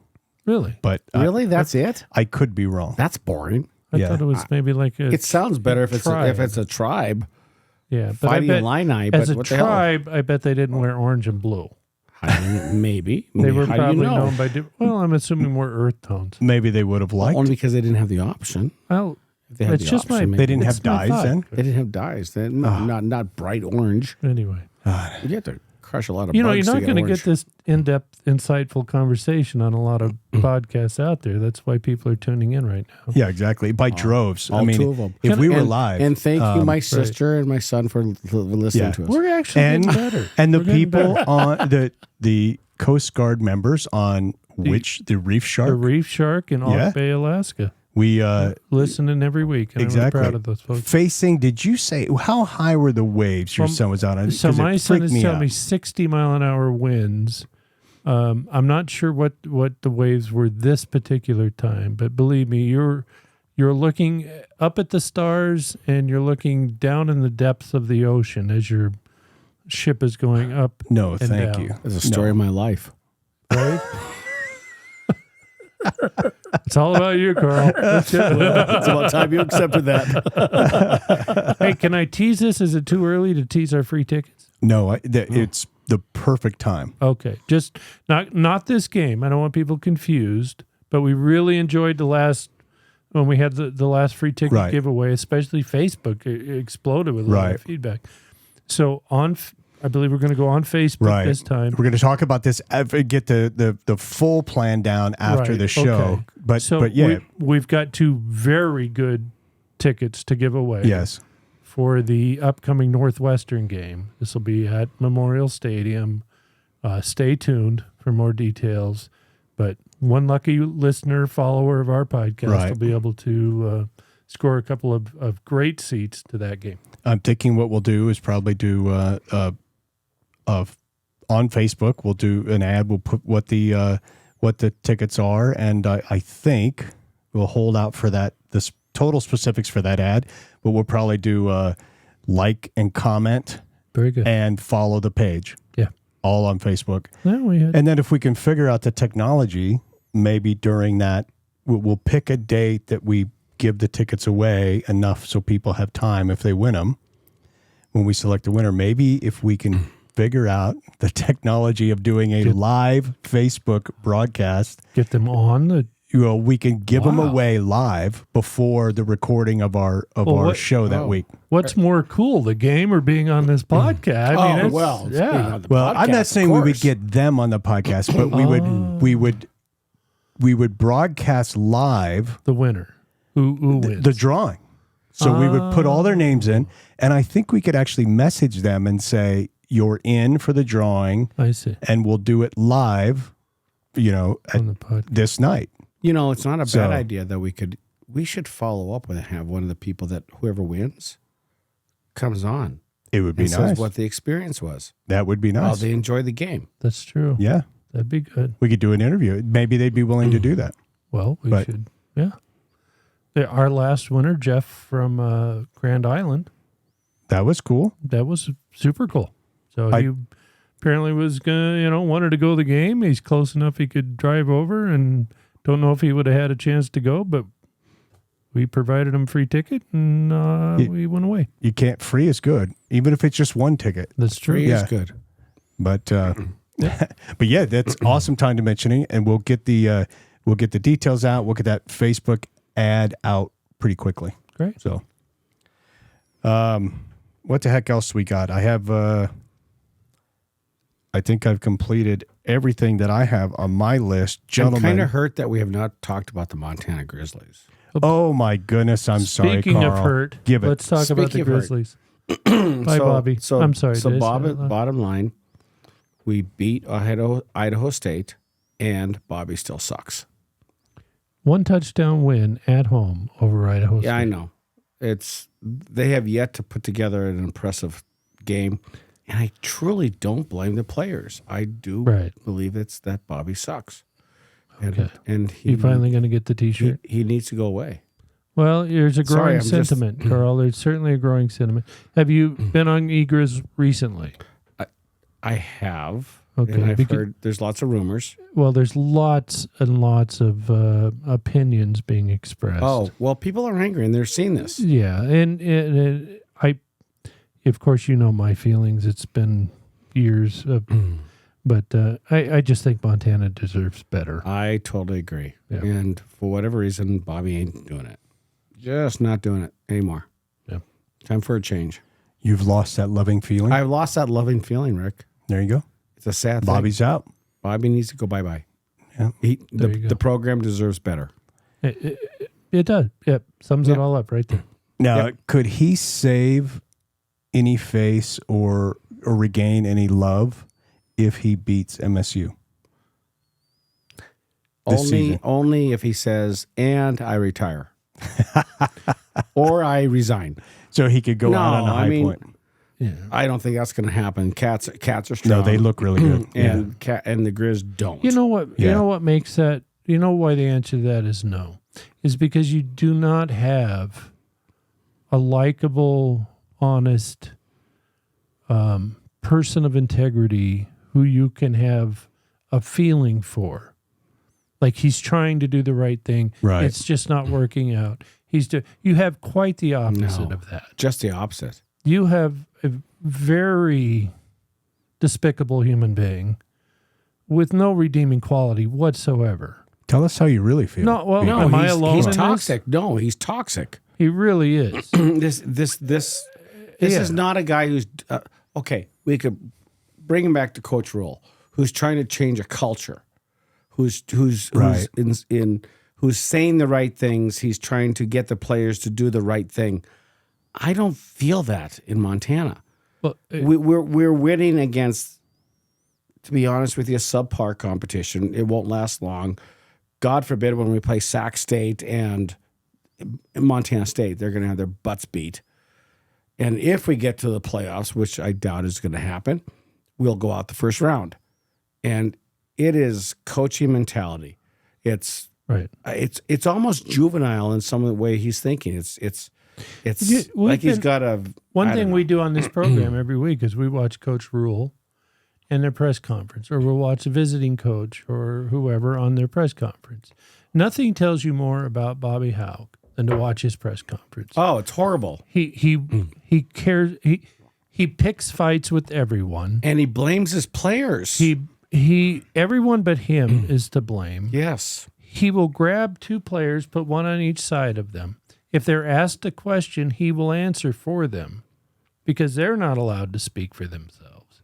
Really? But really, that's it? I could be wrong. That's boring. I thought it was maybe like a. It sounds better if it's a tribe. Yeah, but Fighting Illini. As a tribe, I bet they didn't wear orange and blue. Maybe they were How probably do you know? known by. Well, I'm assuming more earth tones. Maybe they would have liked. Only because they didn't have the option. Well, if they had it's the just option, my. They didn't it's have my dyes thought. then. They didn't have dyes. Not bright orange. Anyway, You have to crush a lot of You know, bugs you're not to going to orange. get this in-depth, insightful conversation on a lot of podcasts out there. That's why people are tuning in right now. Yeah, exactly. By droves. All I mean, two of them. if we were live. And thank you, my sister and my son, for listening to us. We're actually getting better. And the We're getting people better. on the Coast Guard members on the Reef Shark. The Reef Shark in Alt Bay, Alaska. We Listening every week. And exactly I'm proud of those folks. facing. Did you say how high were the waves your son was on? So 'Cause it my son freaked is me telling out. me 60-mile-an-hour winds. I'm not sure what the waves were this particular time, but believe me, you're looking up at the stars and you're looking down in the depths of the ocean as your ship is going up. No, and thank down. you. It's a story of my life. Right? It's all about you, Carl. It's about time you accepted that. Hey, can I tease this? Is it too early to tease our free tickets? No, it's the perfect time. Okay, just not this game. I don't want people confused, but we really enjoyed when we had the last free ticket Right. giveaway, especially Facebook exploded with a lot Right. of feedback. So I believe we're going to go on Facebook Right. this time. We're going to talk about this. Get the full plan down after Right, the show. okay. But yeah, we've got two very good tickets to give away. yes. For the upcoming Northwestern game. This will be at Memorial Stadium. Stay tuned for more details. But one lucky listener, follower of our podcast Right. will be able to score a couple of great seats to that game. I'm thinking what we'll do is probably do on Facebook. We'll do an ad. We'll put what the tickets are, and I think we'll hold out for that. The total specifics for that ad, but we'll probably do like and comment Very good. and follow the page. Yeah. All on Facebook. Well, we had, And then if we can figure out the technology, maybe during that, we'll pick a date that we give the tickets away enough so people have time if they win them. When we select the winner, maybe if we can figure out the technology of doing a live Facebook broadcast, get them on the. we can give them away live before the recording of our show that week. What's more cool, the game or being on this podcast? I mean, I'm not saying we would get them on the podcast, but we would broadcast live the winner who wins the drawing. So we would put all their names in, and I think we could actually message them and say, "You're in for the drawing." I see. And we'll do it live, on the podcast. this night. It's not a So- bad idea that we should follow up with and have one of the people that whoever wins comes on. It would be and nice. says what the experience was. That would be How nice. they enjoy the game. That's true. Yeah, That'd be good. we could do an interview. Maybe they'd be willing to do that. Well, we But- should. Yeah. Our last winner, Jeff from Grand Island, That was cool. that was super cool. So I- he apparently was gonna, wanted to go to the game. He's close enough he could drive over, and don't know if he would have had a chance to go, but we provided him free ticket, and we went away. You can't. Free is good, even if it's just one ticket. That's true. Free Yeah. is good. But but yeah, that's awesome time to mentioning, and we'll get the details out. We'll get that Facebook ad out pretty quickly. Great. So, what the heck else we got? I have. I think I've completed everything that I have on my list, I'm gentlemen. kind of hurt that we have not talked about the Montana Grizzlies. Oh my goodness! I'm sorry, Speaking Carl. of hurt, Give it. let's talk about the Speaking of hurt. Grizzlies. Bye, Bobby. I'm sorry. So did I say that loud? bottom line, we beat Idaho State, and Bobby still sucks. One touchdown win at home over Idaho State. Yeah, I know. They have yet to put together an impressive game, and I truly don't blame the players. I do believe it's that Bobby sucks, and You finally going to get the T-shirt? he needs to go away. Well, there's a Sorry, growing I'm just- sentiment, Carl. There's certainly a growing sentiment. Have you been on Egriz recently? I have. Okay, And I've because- heard there's lots of rumors. Well, there's lots and lots of opinions being expressed. Oh, well, people are angry and they're seeing this. Yeah, and I, of course, you know my feelings. It's been years, but I just think Montana deserves better. I totally agree. Yeah. And for whatever reason, Bobby ain't doing it. Just not doing it anymore. Yeah. Time for a change. You've lost that loving feeling. I've lost that loving feeling, Rick. There you go. It's a sad thing. Bobby's out. Bobby needs to go bye-bye. Yeah. The program deserves better. It does. Yep. Sums it all up right there. Now, could he save any face or regain any love if he beats MSU? Only if he says, and I retire. Or I resign. So he could go out on a high point. Yeah. I don't think that's going to happen. Cats are strong. No, they look really good. and the Grizz don't. You know what? Yeah. You know what makes that? You know why the answer to that is no, is because you do not have a likable, honest person of integrity who you can have a feeling for. Like he's trying to do the right thing. Right. It's just not working out. You have quite the opposite of that. Just the opposite. You have a very despicable human being with no redeeming quality whatsoever. Tell us how you really feel. No, well, am I alone? He's in toxic. This? No, he's toxic. He really is. This is not a guy who's okay. We could bring him back to Coach Rule, who's trying to change a culture, who's saying the right things. He's trying to get the players to do the right thing. I don't feel that in Montana. Well, We're winning against, to be honest with you, a subpar competition. It won't last long. God forbid when we play Sac State and Montana State, they're going to have their butts beat. And if we get to the playoffs, which I doubt is going to happen, we'll go out the first round. And it is coaching mentality. It's right. It's almost juvenile in some of the way he's thinking. It's We've like he's been- got a One I don't thing know. we do on this program every week is we watch Coach Rule and their press conference, or we'll watch a visiting coach or whoever on their press conference. Nothing tells you more about Bobby Houck than to watch his press conference. Oh, it's horrible. He cares. He picks fights with everyone. And he blames his players. He everyone but him is to blame. Yes. He will grab two players, put one on each side of them. If they're asked a question, he will answer for them because they're not allowed to speak for themselves.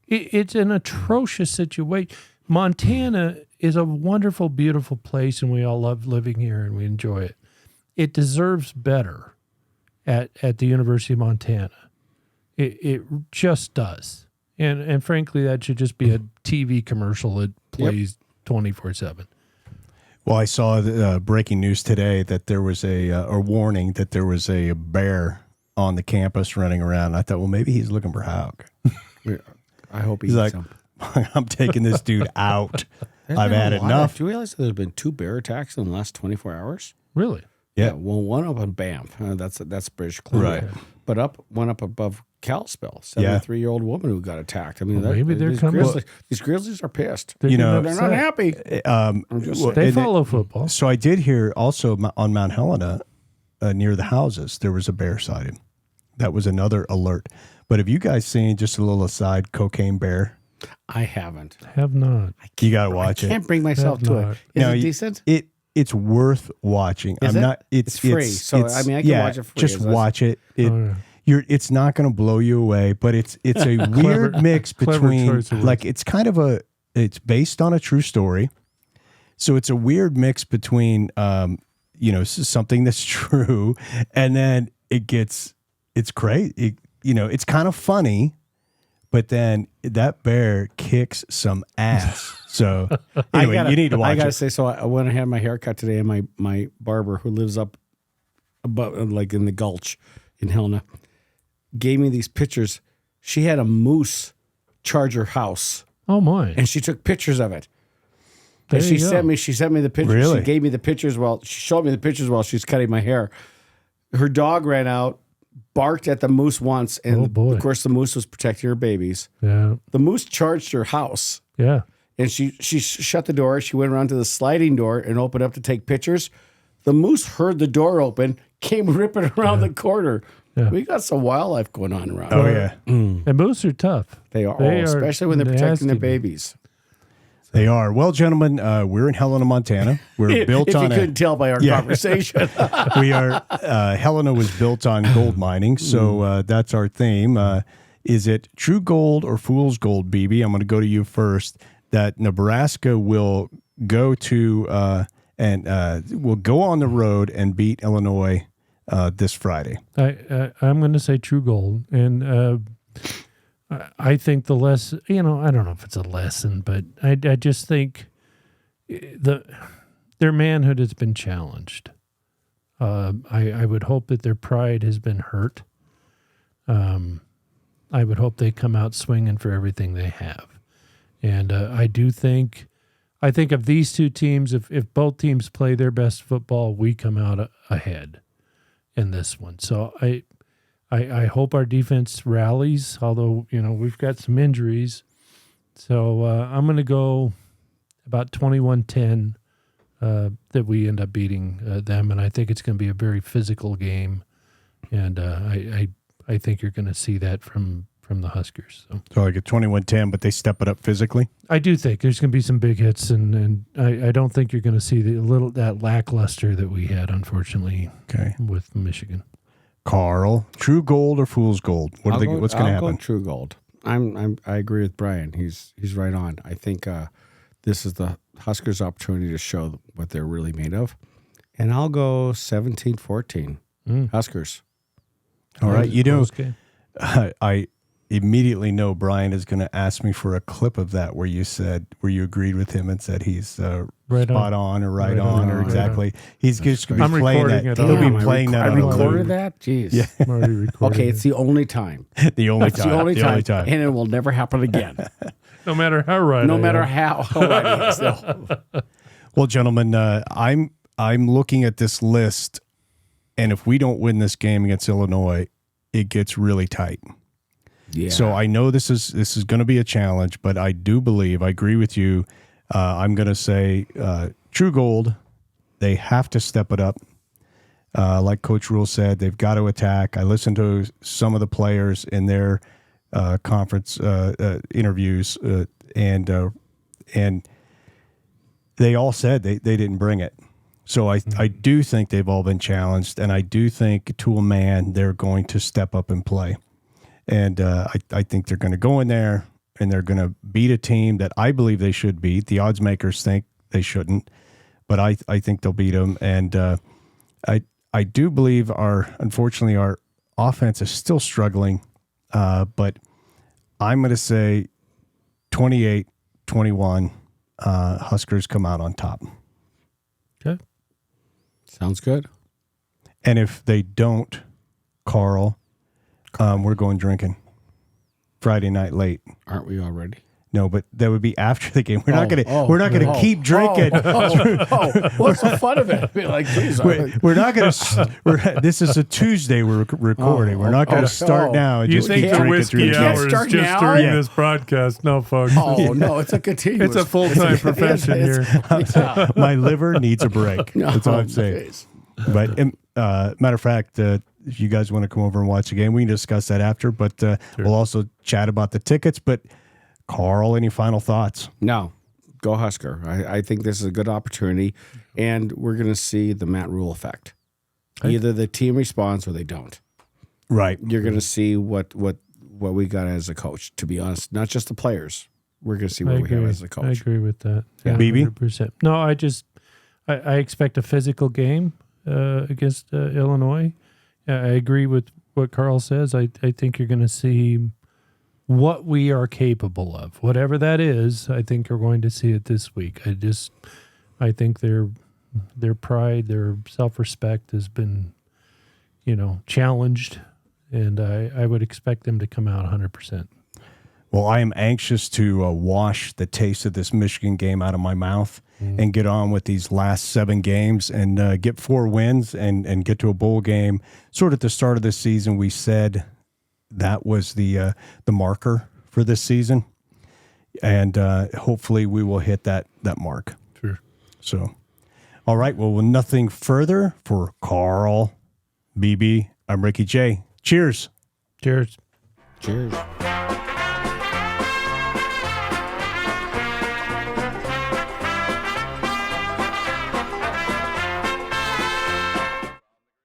It's an atrocious situation. Montana is a wonderful, beautiful place, and we all love living here and we enjoy it. It deserves better at the University of Montana. It just does. And frankly, that should just be a TV commercial that plays 24/7. Well, I saw breaking news today that there was a warning that there was a bear on the campus running around. I thought, well, maybe he's looking for Houck. I hope He's like, I'm taking this dude out. I've had enough. Do you realize there's been 2 bear attacks in the last 24 hours? Really? Yeah. Well, one up on Banff. That's British Columbia. Right. But one up above Kalispell. 73-year-old woman who got attacked. I mean, Well, maybe they're coming. These Grizzlies are pissed. They're You know, getting They're not upset. happy. I'm just well, They and follow football. So I did hear also on Mount Helena, near the houses, there was a bear sighted. That was another alert. But have you guys seen, just a little aside, Cocaine Bear? I haven't. Have not. You got to watch I it. can't bring myself Have to not. it. Is No, it decent? It's worth watching. Is I'm it? not. It's free, so, I mean, I can watch it free. Just Is that- watch it. Oh, It's not going to blow you away, but it's a weird mix clever between choice of words. like it's kind of it's based on a true story, so it's a weird mix between something that's true, and then it's crazy. It's kind of funny, but then that bear kicks some ass. So anyway, you need to watch I gotta it. say, so when I had my haircut today, and my barber who lives up above, like in the Gulch in Helena, gave me these pictures. She had a moose charge her house, Oh my! and she took pictures of it. There And she you go. sent me the pictures. Really? She gave me the pictures she showed me the pictures while she's cutting my hair. Her dog ran out, barked at the moose once, and Oh, boy. of course the moose was protecting her babies. Yeah, The moose charged her house. yeah. And she shut the door. She went around to the sliding door and opened up to take pictures. The moose heard the door open, came ripping around the corner. Yeah. We got some wildlife going on around. Oh here. yeah, And moose are tough. They are, They are especially when they're protecting their nasty. babies. they are. Well, gentlemen, we're in Helena, Montana. We're built if on you couldn't tell by our Yeah. conversation. we are Helena was built on gold mining, so that's our theme. Is it true gold or fool's gold, BB? I'm going to go to you first. That Nebraska will go to will go on the road and beat Illinois this Friday. I'm going to say true gold, and I think the less, I don't know if it's a lesson, but I just think their manhood has been challenged. I would hope that their pride has been hurt. I would hope they come out swinging for everything they have. And I think of these two teams, if both teams play their best football, we come out ahead in this one. So I hope our defense rallies, although, we've got some injuries. So I'm going to go about 21-10 that we end up beating them, and I think it's going to be a very physical game. And I think you're going to see that from the Huskers. So like a 21-10, but they step it up physically? I do think there's going to be some big hits, and I don't think you're going to see that lackluster that we had, unfortunately, with Michigan. Carl, true gold or fool's gold? What's going to happen? I'll go true gold. I agree with Brian. He's right on. I think this is the Huskers' opportunity to show what they're really made of. And I'll go 17-14. Huskers. All right. I immediately know Brian is going to ask me for a clip of that where you agreed with him and said he's spot on or right on or exactly. He's just going to be playing that. He'll be playing that. I recorded that? Jeez. Yeah. Okay, it's the only time. The only time. And it will never happen again. No matter how right. No matter how right. So. Well, gentlemen, I'm looking at this list, and if we don't win this game against Illinois, it gets really tight. Yeah. So I know this is going to be a challenge, but I do believe, I agree with you. I'm going to say true gold. They have to step it up. Like Coach Rule said, they've got to attack. I listened to some of the players in their conference interviews, and they all said they didn't bring it. So I do think they've all been challenged, and I do think to a man they're going to step up and play. And I think they're going to go in there and they're going to beat a team that I believe they should beat. The odds makers think they shouldn't, but I think they'll beat them. And I do believe unfortunately our offense is still struggling, but I'm going to say 28-21, Huskers come out on top. Okay. Sounds good. And if they don't, Carl, we're going drinking Friday night late. Aren't we already? No, but that would be after the game. We're not going to keep drinking. What's the fun of it? Like, geez, we're not going to. This is a Tuesday. We're recording. We're not going to start now. You think the whiskey hour is just during this broadcast? No, folks. Oh no, it's a continuous. It's a full-time profession here. My liver needs a break. That's all I'm saying. But matter of fact, if you guys want to come over and watch the game, we can discuss that after. But we'll also chat about the tickets. But Carl, any final thoughts? No. Go Husker. I think this is a good opportunity, and we're going to see the Matt Rule effect. Either the team responds or they don't. Right. You're going to see what we got as a coach, to be honest. Not just the players. We're going to see what we have as a coach. I agree with that. Yeah. BB? 100%. No, I expect a physical game against Illinois. I agree with what Carl says. I think you're going to see what we are capable of. Whatever that is, I think you're going to see it this week. I think their pride, their self-respect has been, challenged, and I would expect them to come out 100%. Well, I am anxious to wash the taste of this Michigan game out of my mouth and get on with these last 7 games and get 4 wins and get to a bowl game. Sort of at the start of the season, we said that was the marker for this season, and hopefully we will hit that mark. Sure. So, all right. Well, with nothing further for Carl, BB, I'm Ricky J. Cheers. Cheers. Cheers.